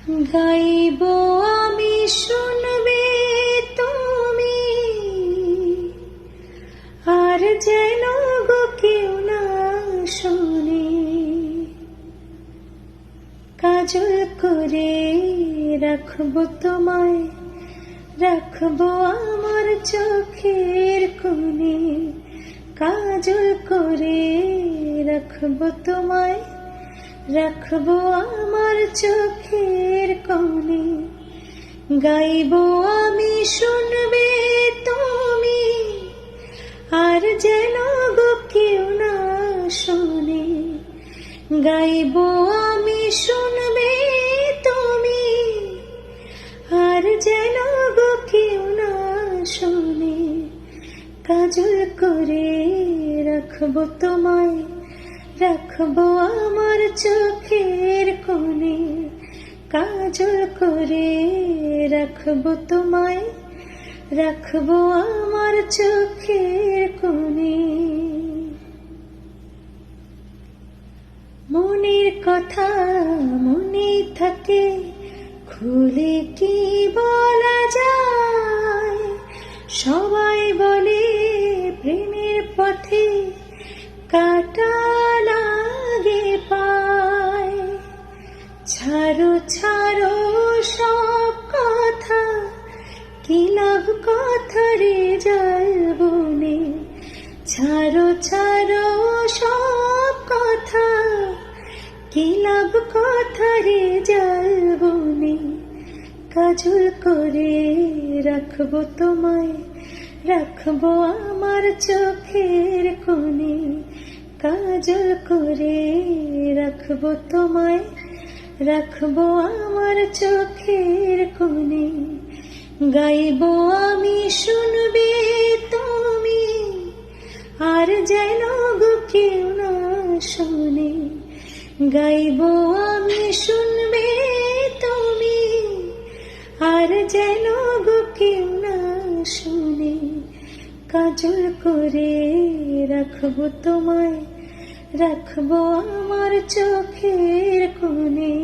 গাইব আমি শুনবে তুমি, আর যেন গো কেউ না শোনে। কাজল করে রাখবো তোমায়, রাখবো আমার চোখের কোণে। কাজল করে রাখবো তোমায়, রাখবো আমার চোখের কোণে। গাইবো আমি শুনবে তুমি, আর যেন গো কেউ না শোনে। গাইবো আমি শুনবে তুমি, আর যেন গো কেউ না শোনে। কাজল করে রাখবো তোমায়, রাখবো আমার চোখের কোণে। কাজল করে রাখবো তোমায়, রাখবো আমার চোখের কোণে। মনের কথা মনে থাকে, খুলে কি বলা যায়? সবাই বলে প্রেমের পথে কাটা লাগে পায়। ছাড়ো ছাড়ো সব কথা, কি লাভ কথা রে যাবনে। ছাড়ো ছাড়ো সব কথা, কি লাভ কথা রে যাবনে। কাজল করে রাখবো তোমায়, রাখবো আমার চোখের কোণে। কাজল করে রাখবো তোমায়, রাখবো আমার চোখের কোণে। গাইবো আমি শুনবে তুমি, আর যেন গো কেউ না শোনে। গাইবো আমি শুনবে তুমি, আর যেন গো কেউ না শোনে। কাজল করে রাখবো তোমায়, রাখবো আমার চোখের কোণে।